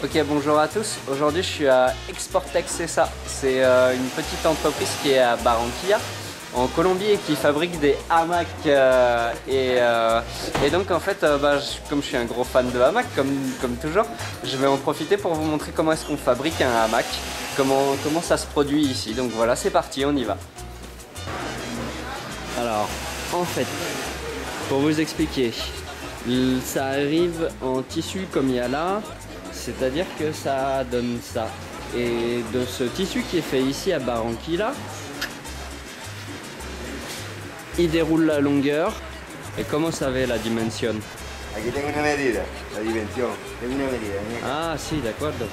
Ok, bonjour à tous. Aujourd'hui, je suis à Exportex SA. C'est une petite entreprise qui est à Barranquilla, en Colombie, et qui fabrique des hamacs. Et donc, en fait, comme je suis un gros fan de hamacs, comme toujours, je vais en profiter pour vous montrer comment est-ce qu'on fabrique un hamac, comment ça se produit ici. Donc voilà, c'est parti, on y va. Alors, en fait, pour vous expliquer, ça arrive en tissu comme il y a là. C'est-à-dire que ça donne ça. Et de ce tissu qui est fait ici à Barranquilla, il déroule la longueur. Et comment ça va la dimension? Aquí tengo una medida, la dimensión. Tengo una medida. Ah, si, d'accordo.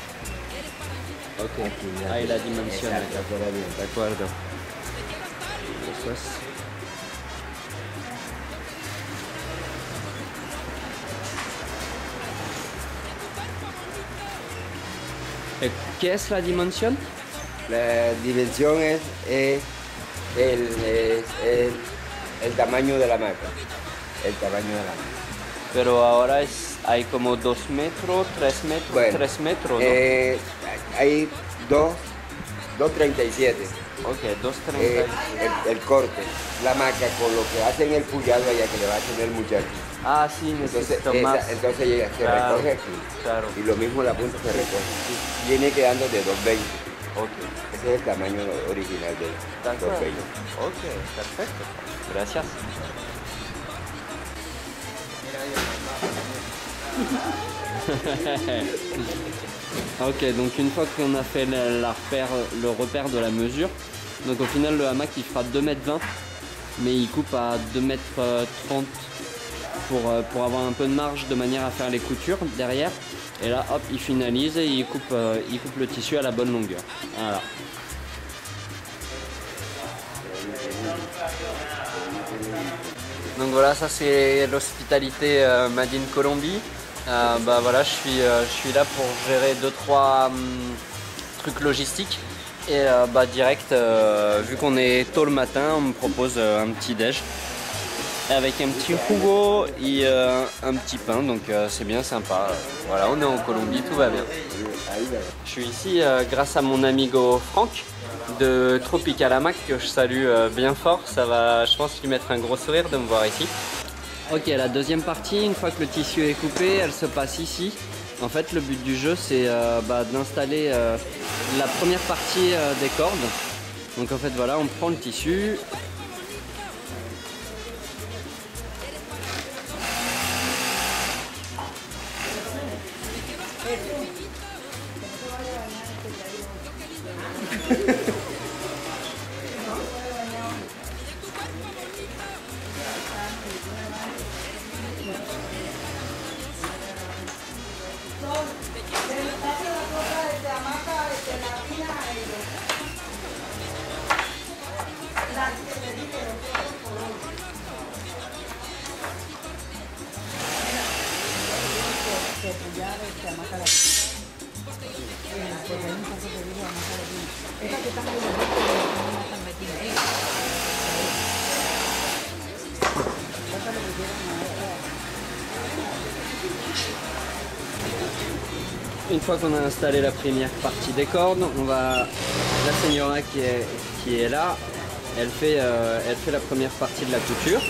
Ok. Ah, et la dimension. D'accordo. ¿Qué es la dimensión? La dimensión es el tamaño de la hamaca. El tamaño de la hamaca. Pero ahora hay como 2 metros, 3 metros, Bueno, 3 metros, ¿no? Hay 2,37. Ok, 2,30. El corte, la hamaca con lo que hacen el pullado allá que le va a hacer el muchacho. Ah, sí, necesito más. Entonces ella se recoge aquí. Claro. Y lo mismo la punta se recoge. Viene quedando de 2,20. Ok. Ese es el tamaño original de 2,20. Ok, perfecto. Gracias. Ok, donc une fois qu'on a fait le repère de la mesure, donc au final le hamac il fera 2,20 m, mais il coupe à 2,30 m pour avoir un peu de marge de manière à faire les coutures derrière. Et là hop, il finalise et il coupe le tissu à la bonne longueur. Voilà. Donc voilà, ça c'est l'hospitalité Made in Colombie. Voilà, je suis là pour gérer 2-3 trucs logistiques. Et direct, vu qu'on est tôt le matin, on me propose un petit déj avec un petit jugo et un petit pain, donc c'est bien sympa. Voilà, on est en Colombie, tout va bien. Je suis ici grâce à mon amigo Franck de Tropical Hamac, que je salue bien fort. Ça va, je pense, lui mettre un gros sourire de me voir ici. Ok, la deuxième partie, une fois que le tissu est coupé, elle se passe ici. En fait, le but du jeu, c'est d'installer la première partie des cordes. Donc en fait, voilà, on prend le tissu. Une fois qu'on a installé la première partie des cordes, la señora qui est là, elle fait la première partie de la couture.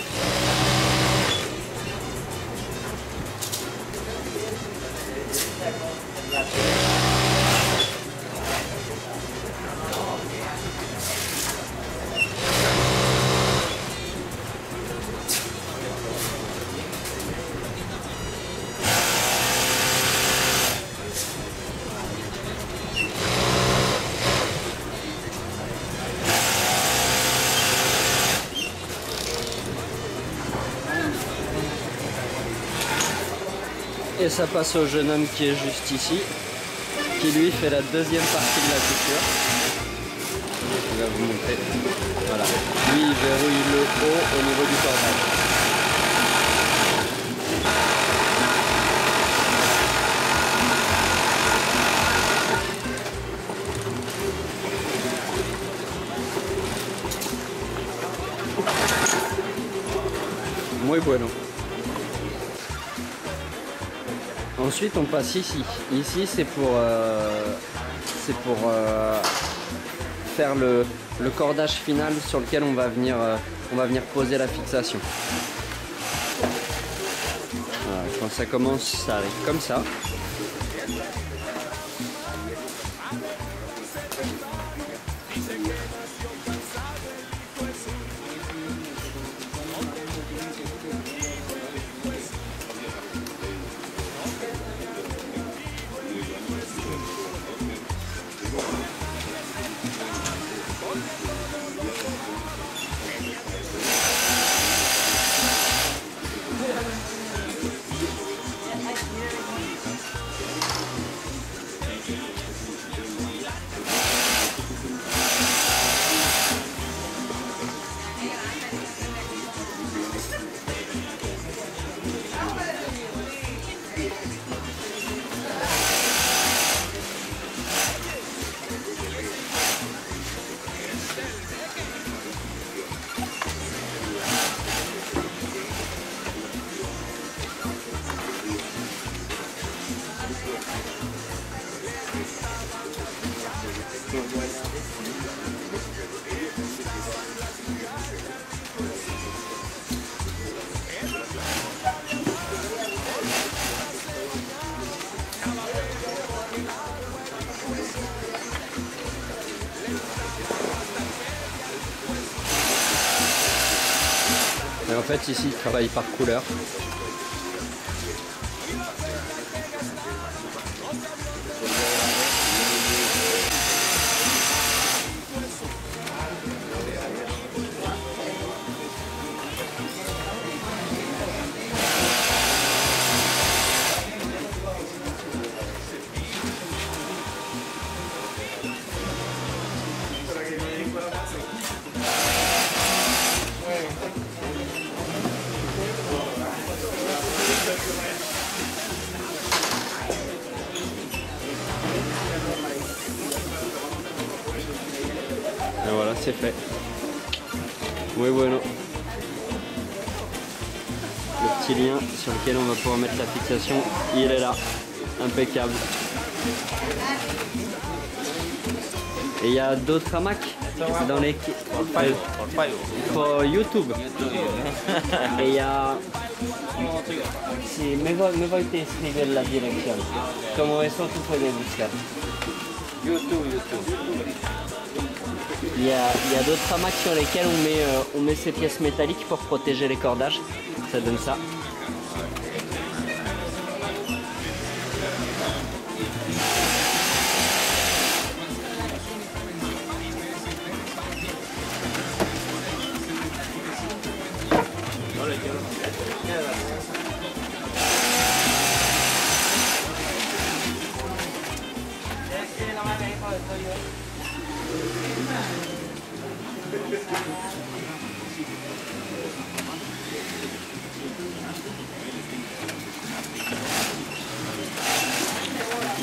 Et ça passe au jeune homme qui est juste ici, qui lui fait la deuxième partie de la couture. Je vais vous montrer. Voilà. Lui il verrouille le haut au niveau du cordage. Muy bueno. Ensuite on passe ici. Ici c'est pour faire le cordage final sur lequel on va venir poser la fixation. Voilà, quand ça commence, ça arrive comme ça. Et en fait ici il travaille par couleur. Et voilà, c'est fait. Oui, bueno. Le petit lien sur lequel on va pouvoir mettre la fixation, il est là. Impeccable. Et il y a d'autres hamacs dans les... Pour YouTube. Et il y a... Sí, me voy a escribir la dirección. Como eso tú puedes buscar. YouTube. Il y a d'autres hamacs sur lesquels on met ces pièces métalliques pour protéger les cordages. Ça donne ça.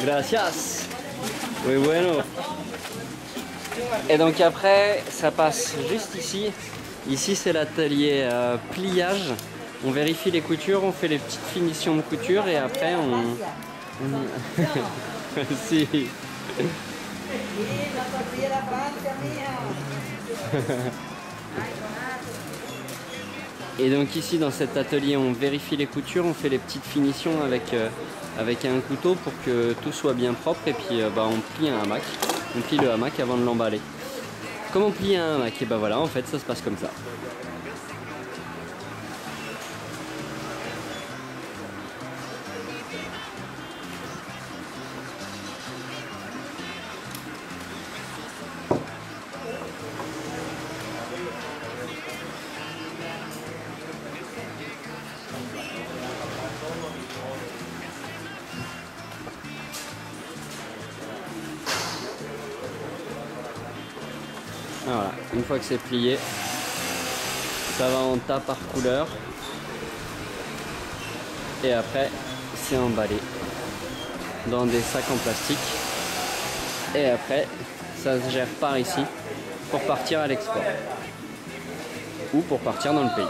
Gracias. Oui, bueno. Et donc après, ça passe juste ici. Ici, c'est l'atelier pliage. On vérifie les coutures, on fait les petites finitions de couture et après on... Si. Et donc ici dans cet atelier on vérifie les coutures, on fait les petites finitions avec un couteau pour que tout soit bien propre et puis on plie un hamac. On plie le hamac avant de l'emballer. Comment plier un hamac? Et voilà, en fait ça se passe comme ça. Voilà, une fois que c'est plié, ça va en tas par couleur et après c'est emballé dans des sacs en plastique et après ça se gère par ici pour partir à l'export ou pour partir dans le pays.